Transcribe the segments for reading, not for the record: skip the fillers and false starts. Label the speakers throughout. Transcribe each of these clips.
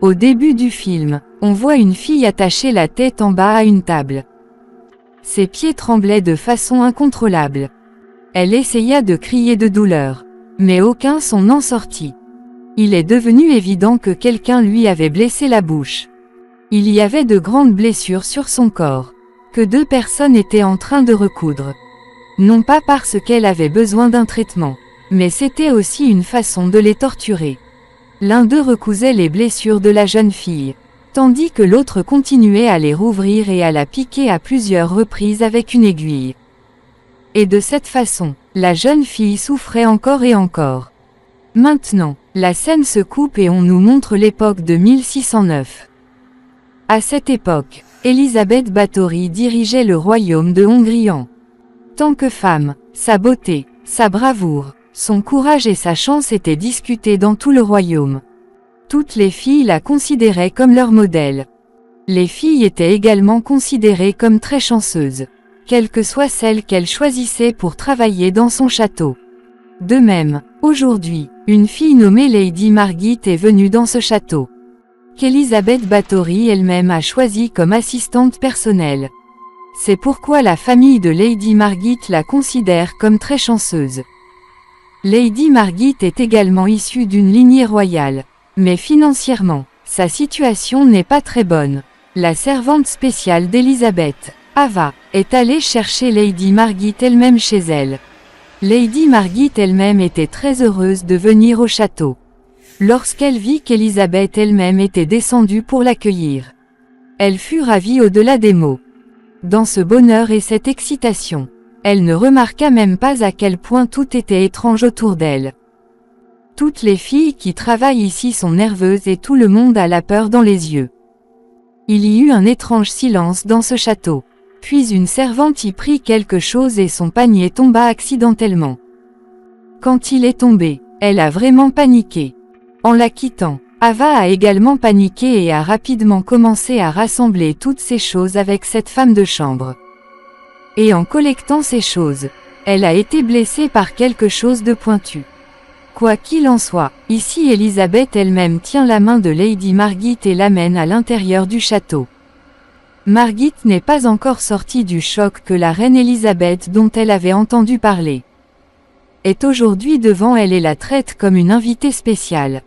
Speaker 1: Au début du film, on voit une fille attachée la tête en bas à une table. Ses pieds tremblaient de façon incontrôlable. Elle essaya de crier de douleur, mais aucun son n'en sortit. Il est devenu évident que quelqu'un lui avait blessé la bouche. Il y avait de grandes blessures sur son corps, que 2 personnes étaient en train de recoudre. Non pas parce qu'elle avait besoin d'un traitement, mais c'était aussi une façon de les torturer. L'un d'eux recousait les blessures de la jeune fille, tandis que l'autre continuait à les rouvrir et à la piquer à plusieurs reprises avec une aiguille. Et de cette façon, la jeune fille souffrait encore et encore. Maintenant, la scène se coupe et on nous montre l'époque de 1609. À cette époque, Élisabeth Báthory dirigeait le royaume de Hongrie. En tant que femme, sa beauté, sa bravoure, son courage et sa chance étaient discutés dans tout le royaume. Toutes les filles la considéraient comme leur modèle. Les filles étaient également considérées comme très chanceuses, quelle que soit celle qu'elles choisissaient pour travailler dans son château. De même, aujourd'hui, une fille nommée Lady Margit est venue dans ce château, qu'Élisabeth Báthory elle-même a choisi comme assistante personnelle. C'est pourquoi la famille de Lady Margit la considère comme très chanceuse. Lady Margit est également issue d'une lignée royale, mais financièrement, sa situation n'est pas très bonne. La servante spéciale d'Élisabeth, Ava, est allée chercher Lady Margit elle-même chez elle. Lady Margit elle-même était très heureuse de venir au château, lorsqu'elle vit qu'Élisabeth elle-même était descendue pour l'accueillir. Elle fut ravie au-delà des mots. Dans ce bonheur et cette excitation, elle ne remarqua même pas à quel point tout était étrange autour d'elle. Toutes les filles qui travaillent ici sont nerveuses et tout le monde a la peur dans les yeux. Il y eut un étrange silence dans ce château. Puis une servante y prit quelque chose et son panier tomba accidentellement. Quand il est tombé, elle a vraiment paniqué. En la quittant, Ava a également paniqué et a rapidement commencé à rassembler toutes ces choses avec cette femme de chambre. Et en collectant ces choses, elle a été blessée par quelque chose de pointu. Quoi qu'il en soit, ici Élisabeth elle-même tient la main de Lady Margit et l'amène à l'intérieur du château. Margit n'est pas encore sortie du choc que la reine Élisabeth dont elle avait entendu parler est aujourd'hui devant elle et la traite comme une invitée spéciale.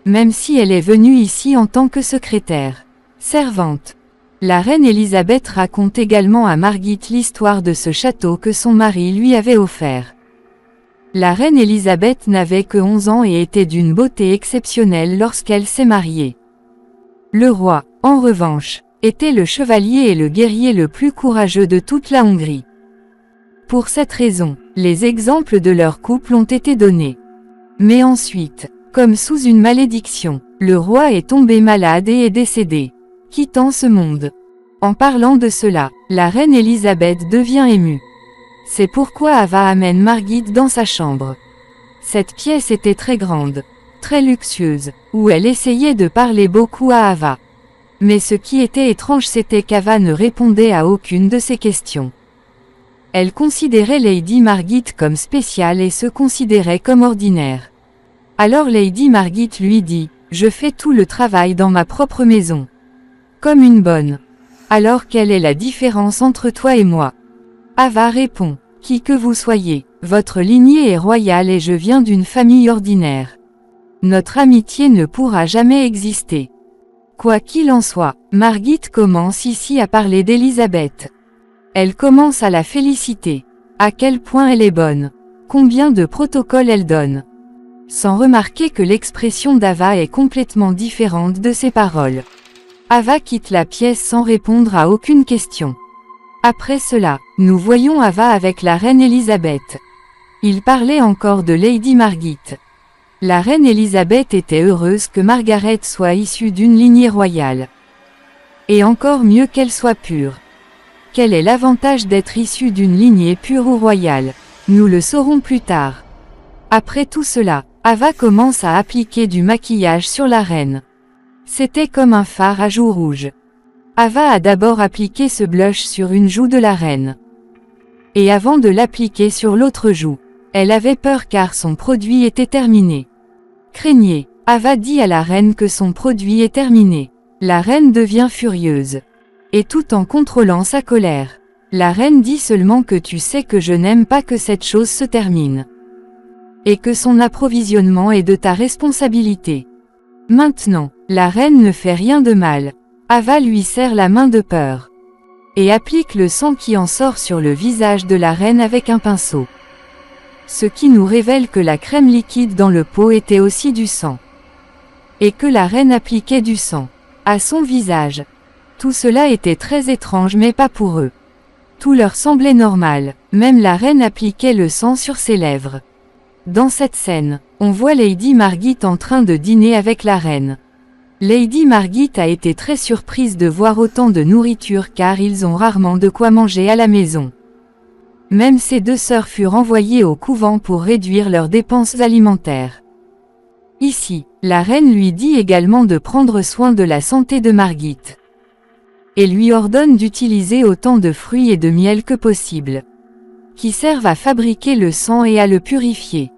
Speaker 1: Même si elle est venue ici en tant que secrétaire, servante. La reine Élisabeth raconte également à Margit l'histoire de ce château que son mari lui avait offert. La reine Élisabeth n'avait que 11 ans et était d'une beauté exceptionnelle lorsqu'elle s'est mariée. Le roi, en revanche, était le chevalier et le guerrier le plus courageux de toute la Hongrie. Pour cette raison, les exemples de leur couple ont été donnés. Mais ensuite, comme sous une malédiction, le roi est tombé malade et est décédé, quittant ce monde. En parlant de cela, la reine Élisabeth devient émue. C'est pourquoi Ava amène Margit dans sa chambre. Cette pièce était très grande, très luxueuse, où elle essayait de parler beaucoup à Ava. Mais ce qui était étrange c'était qu'Ava ne répondait à aucune de ses questions. Elle considérait Lady Margit comme spéciale et se considérait comme ordinaire. Alors Lady Margit lui dit, « Je fais tout le travail dans ma propre maison. Comme une bonne. Alors quelle est la différence entre toi et moi ?» Ava répond, « Qui que vous soyez, votre lignée est royale et je viens d'une famille ordinaire. Notre amitié ne pourra jamais exister. » Quoi qu'il en soit, Margit commence ici à parler d'Élisabeth. Elle commence à la féliciter. À quel point elle est bonne. Combien de protocoles elle donne. Sans remarquer que l'expression d'Ava est complètement différente de ses paroles. Ava quitte la pièce sans répondre à aucune question. Après cela, nous voyons Ava avec la reine Élisabeth. Il parlait encore de Lady Margit. La reine Élisabeth était heureuse que Margaret soit issue d'une lignée royale. Et encore mieux qu'elle soit pure. Quel est l'avantage d'être issue d'une lignée pure ou royale? Nous le saurons plus tard. Après tout cela, Ava commence à appliquer du maquillage sur la reine. C'était comme un fard à joues rouges. Ava a d'abord appliqué ce blush sur une joue de la reine. Et avant de l'appliquer sur l'autre joue, elle avait peur car son produit était terminé. Craignez, Ava dit à la reine que son produit est terminé. La reine devient furieuse. Et tout en contrôlant sa colère, la reine dit seulement que tu sais que je n'aime pas que cette chose se termine. Et que son approvisionnement est de ta responsabilité. Maintenant, la reine ne fait rien de mal. Ava lui serre la main de peur. Et applique le sang qui en sort sur le visage de la reine avec un pinceau. Ce qui nous révèle que la crème liquide dans le pot était aussi du sang. Et que la reine appliquait du sang à son visage. Tout cela était très étrange mais pas pour eux. Tout leur semblait normal, même la reine appliquait le sang sur ses lèvres. Dans cette scène, on voit Lady Margit en train de dîner avec la reine. Lady Margit a été très surprise de voir autant de nourriture car ils ont rarement de quoi manger à la maison. Même ses deux sœurs furent envoyées au couvent pour réduire leurs dépenses alimentaires. Ici, la reine lui dit également de prendre soin de la santé de Margit. Et lui ordonne d'utiliser autant de fruits et de miel que possible, qui servent à fabriquer le sang et à le purifier.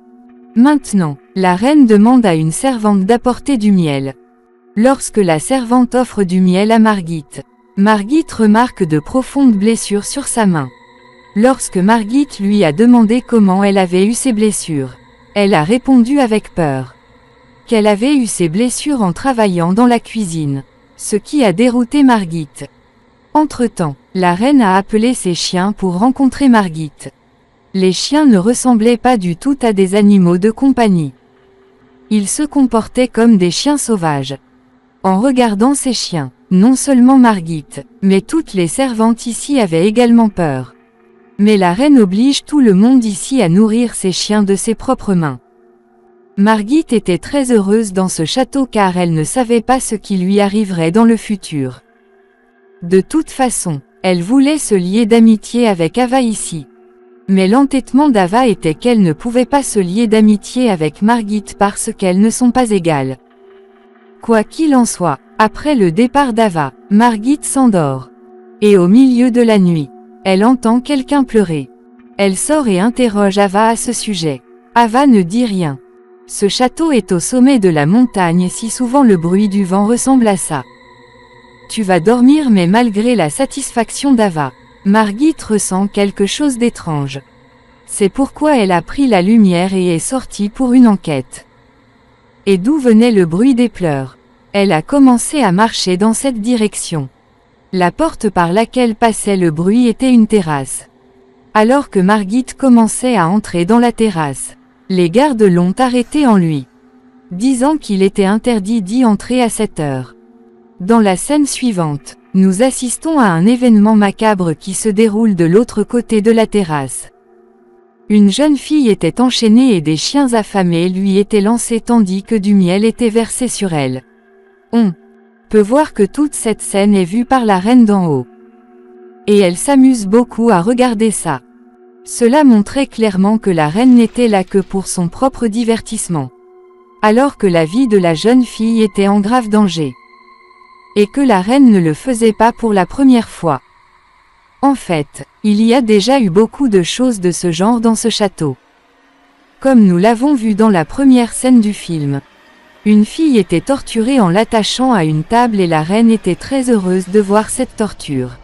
Speaker 1: Maintenant, la reine demande à une servante d'apporter du miel. Lorsque la servante offre du miel à Margit, Margit remarque de profondes blessures sur sa main. Lorsque Margit lui a demandé comment elle avait eu ces blessures, elle a répondu avec peur qu'elle avait eu ces blessures en travaillant dans la cuisine, ce qui a dérouté Margit. Entre-temps, la reine a appelé ses chiens pour rencontrer Margit. Les chiens ne ressemblaient pas du tout à des animaux de compagnie. Ils se comportaient comme des chiens sauvages. En regardant ces chiens, non seulement Margit, mais toutes les servantes ici avaient également peur. Mais la reine oblige tout le monde ici à nourrir ses chiens de ses propres mains. Margit était très heureuse dans ce château car elle ne savait pas ce qui lui arriverait dans le futur. De toute façon, elle voulait se lier d'amitié avec Ava ici. Mais l'entêtement d'Ava était qu'elle ne pouvait pas se lier d'amitié avec Margit parce qu'elles ne sont pas égales. Quoi qu'il en soit, après le départ d'Ava, Margit s'endort. Et au milieu de la nuit, elle entend quelqu'un pleurer. Elle sort et interroge Ava à ce sujet. Ava ne dit rien. Ce château est au sommet de la montagne si souvent le bruit du vent ressemble à ça. Tu vas dormir mais malgré la satisfaction d'Ava, Margit ressent quelque chose d'étrange. C'est pourquoi elle a pris la lumière et est sortie pour une enquête. Et d'où venait le bruit des pleurs? Elle a commencé à marcher dans cette direction. La porte par laquelle passait le bruit était une terrasse. Alors que Margit commençait à entrer dans la terrasse, les gardes l'ont arrêté en lui, disant qu'il était interdit d'y entrer à cette heure. Dans la scène suivante, nous assistons à un événement macabre qui se déroule de l'autre côté de la terrasse. Une jeune fille était enchaînée et des chiens affamés lui étaient lancés tandis que du miel était versé sur elle. On peut voir que toute cette scène est vue par la reine d'en haut. Et elle s'amuse beaucoup à regarder ça. Cela montrait clairement que la reine n'était là que pour son propre divertissement. Alors que la vie de la jeune fille était en grave danger. Et que la reine ne le faisait pas pour la première fois. En fait, il y a déjà eu beaucoup de choses de ce genre dans ce château. Comme nous l'avons vu dans la première scène du film. Une fille était torturée en l'attachant à une table et la reine était très heureuse de voir cette torture.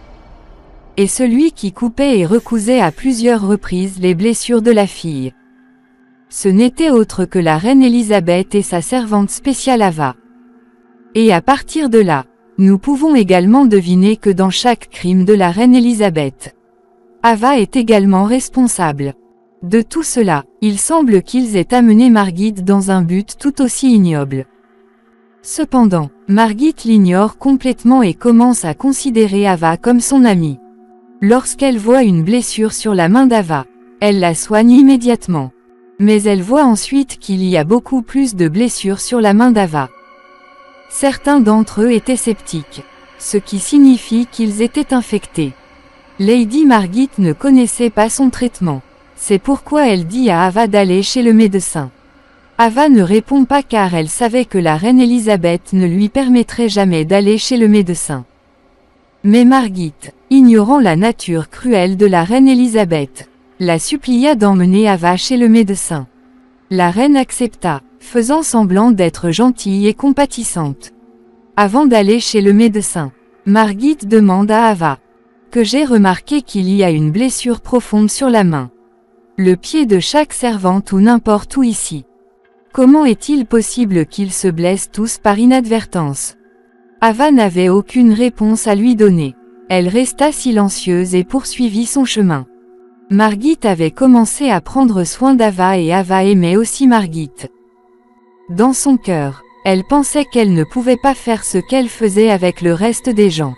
Speaker 1: Et celui qui coupait et recousait à plusieurs reprises les blessures de la fille. Ce n'était autre que la reine Elisabeth et sa servante spéciale Ava. Et à partir de là, nous pouvons également deviner que dans chaque crime de la reine Elisabeth, Ava est également responsable. De tout cela, il semble qu'ils aient amené Margit dans un but tout aussi ignoble. Cependant, Margit l'ignore complètement et commence à considérer Ava comme son amie. Lorsqu'elle voit une blessure sur la main d'Ava, elle la soigne immédiatement. Mais elle voit ensuite qu'il y a beaucoup plus de blessures sur la main d'Ava. Certains d'entre eux étaient sceptiques, ce qui signifie qu'ils étaient infectés. Lady Margit ne connaissait pas son traitement. C'est pourquoi elle dit à Ava d'aller chez le médecin. Ava ne répond pas car elle savait que la reine Elisabeth ne lui permettrait jamais d'aller chez le médecin. Mais Margit, ignorant la nature cruelle de la reine Elisabeth, la supplia d'emmener Ava chez le médecin. La reine accepta, faisant semblant d'être gentille et compatissante. Avant d'aller chez le médecin, Margit demande à Ava que j'ai remarqué qu'il y a une blessure profonde sur la main. Le pied de chaque servante ou n'importe où ici. Comment est-il possible qu'ils se blessent tous par inadvertance? Ava n'avait aucune réponse à lui donner. Elle resta silencieuse et poursuivit son chemin. Margit avait commencé à prendre soin d'Ava et Ava aimait aussi Margit. Dans son cœur, elle pensait qu'elle ne pouvait pas faire ce qu'elle faisait avec le reste des gens.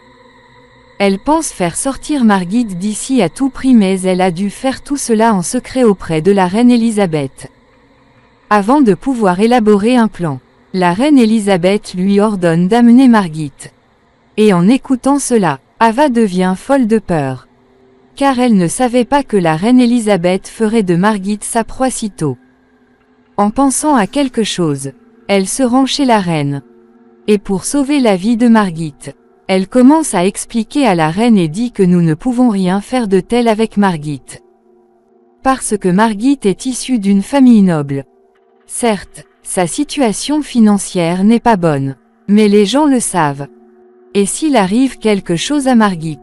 Speaker 1: Elle pense faire sortir Margit d'ici à tout prix, mais elle a dû faire tout cela en secret auprès de la reine Elisabeth. Avant de pouvoir élaborer un plan, la reine Elisabeth lui ordonne d'amener Margit. Et en écoutant cela, Ava devient folle de peur. Car elle ne savait pas que la reine Elisabeth ferait de Margit sa proie si tôt. En pensant à quelque chose, elle se rend chez la reine. Et pour sauver la vie de Margit, elle commence à expliquer à la reine et dit que nous ne pouvons rien faire de tel avec Margit. Parce que Margit est issue d'une famille noble. Certes, sa situation financière n'est pas bonne, mais les gens le savent. Et s'il arrive quelque chose à Margit,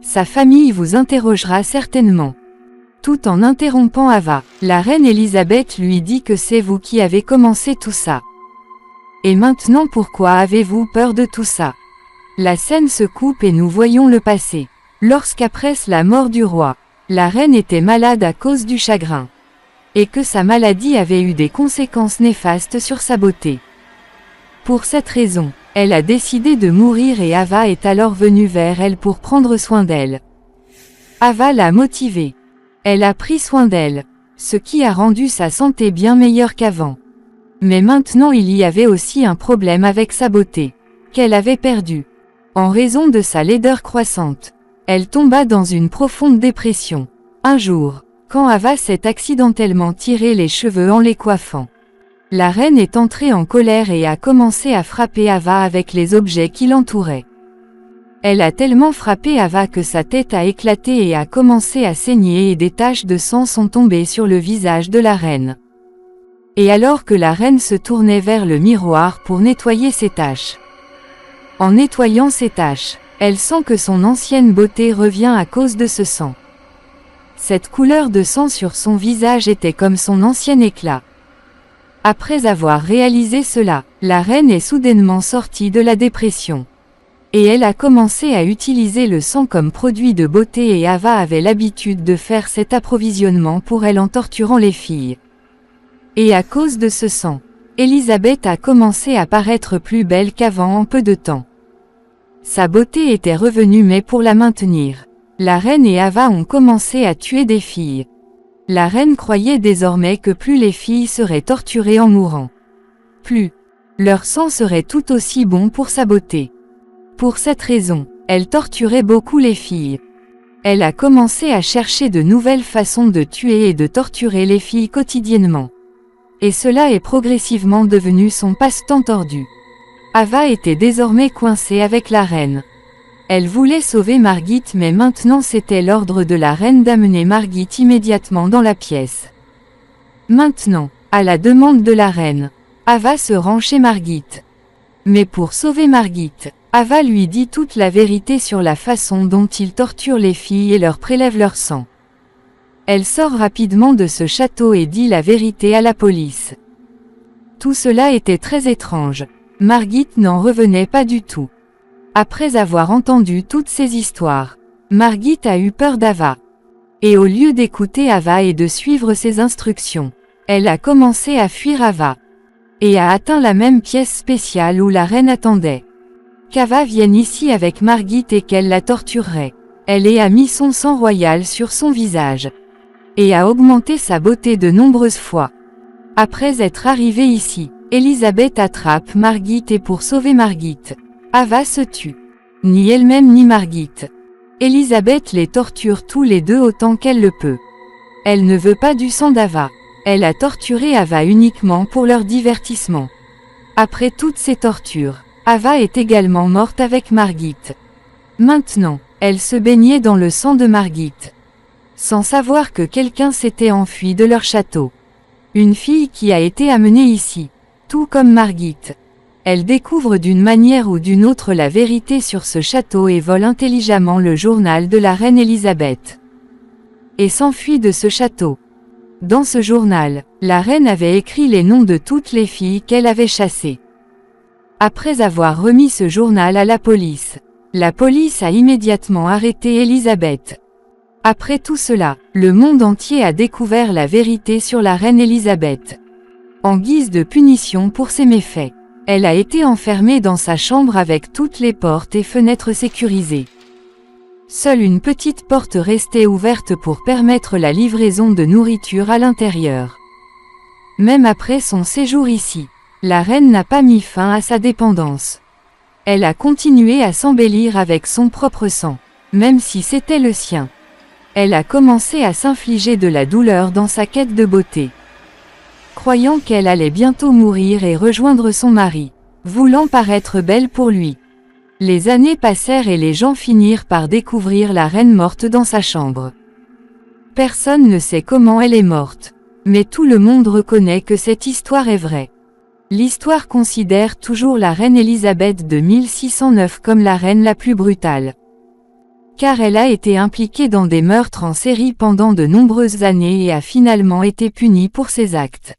Speaker 1: sa famille vous interrogera certainement. Tout en interrompant Ava, la reine Elisabeth lui dit que c'est vous qui avez commencé tout ça. Et maintenant pourquoi avez-vous peur de tout ça? La scène se coupe et nous voyons le passé. Lorsqu'après la mort du roi, la reine était malade à cause du chagrin. Et que sa maladie avait eu des conséquences néfastes sur sa beauté. Pour cette raison, elle a décidé de mourir et Ava est alors venue vers elle pour prendre soin d'elle. Ava l'a motivée. Elle a pris soin d'elle, ce qui a rendu sa santé bien meilleure qu'avant. Mais maintenant il y avait aussi un problème avec sa beauté, qu'elle avait perdue. En raison de sa laideur croissante, elle tomba dans une profonde dépression. Un jour, quand Ava s'est accidentellement tiré les cheveux en les coiffant, la reine est entrée en colère et a commencé à frapper Ava avec les objets qui l'entouraient. Elle a tellement frappé Ava que sa tête a éclaté et a commencé à saigner et des taches de sang sont tombées sur le visage de la reine. Et alors que la reine se tournait vers le miroir pour nettoyer ses taches. En nettoyant ses taches, elle sent que son ancienne beauté revient à cause de ce sang. Cette couleur de sang sur son visage était comme son ancien éclat. Après avoir réalisé cela, la reine est soudainement sortie de la dépression. Et elle a commencé à utiliser le sang comme produit de beauté et Ava avait l'habitude de faire cet approvisionnement pour elle en torturant les filles. Et à cause de ce sang, Elisabeth a commencé à paraître plus belle qu'avant en peu de temps. Sa beauté était revenue mais pour la maintenir, la reine et Ava ont commencé à tuer des filles. La reine croyait désormais que plus les filles seraient torturées en mourant, plus leur sang serait tout aussi bon pour sa beauté. Pour cette raison, elle torturait beaucoup les filles. Elle a commencé à chercher de nouvelles façons de tuer et de torturer les filles quotidiennement. Et cela est progressivement devenu son passe-temps tordu. Ava était désormais coincée avec la reine. Elle voulait sauver Margit mais maintenant c'était l'ordre de la reine d'amener Margit immédiatement dans la pièce. Maintenant, à la demande de la reine, Ava se rend chez Margit. Mais pour sauver Margit, Ava lui dit toute la vérité sur la façon dont il torture les filles et leur prélève leur sang. Elle sort rapidement de ce château et dit la vérité à la police. Tout cela était très étrange. Margit n'en revenait pas du tout. Après avoir entendu toutes ces histoires, Margit a eu peur d'Ava. Et au lieu d'écouter Ava et de suivre ses instructions, elle a commencé à fuir Ava. Et a atteint la même pièce spéciale où la reine attendait. Qu'Ava vienne ici avec Margit et qu'elle la torturerait. Elle a mis son sang royal sur son visage. Et a augmenté sa beauté de nombreuses fois. Après être arrivée ici, Elisabeth attrape Margit et pour sauver Margit, Ava se tue. Ni elle-même ni Margit. Elisabeth les torture tous les deux autant qu'elle le peut. Elle ne veut pas du sang d'Ava. Elle a torturé Ava uniquement pour leur divertissement. Après toutes ces tortures, Ava est également morte avec Margit. Maintenant, elle se baignait dans le sang de Margit. Sans savoir que quelqu'un s'était enfui de leur château. Une fille qui a été amenée ici. Tout comme Margit. Elle découvre d'une manière ou d'une autre la vérité sur ce château et vole intelligemment le journal de la reine Elisabeth. Et s'enfuit de ce château. Dans ce journal, la reine avait écrit les noms de toutes les filles qu'elle avait chassées. Après avoir remis ce journal à la police a immédiatement arrêté Elisabeth. Après tout cela, le monde entier a découvert la vérité sur la reine Elisabeth. En guise de punition pour ses méfaits, elle a été enfermée dans sa chambre avec toutes les portes et fenêtres sécurisées. Seule une petite porte restait ouverte pour permettre la livraison de nourriture à l'intérieur. Même après son séjour ici, la reine n'a pas mis fin à sa dépendance. Elle a continué à s'embellir avec son propre sang, même si c'était le sien. Elle a commencé à s'infliger de la douleur dans sa quête de beauté. Croyant qu'elle allait bientôt mourir et rejoindre son mari, voulant paraître belle pour lui. Les années passèrent et les gens finirent par découvrir la reine morte dans sa chambre. Personne ne sait comment elle est morte, mais tout le monde reconnaît que cette histoire est vraie. L'histoire considère toujours la reine Elisabeth de 1609 comme la reine la plus brutale. Car elle a été impliquée dans des meurtres en série pendant de nombreuses années et a finalement été punie pour ses actes.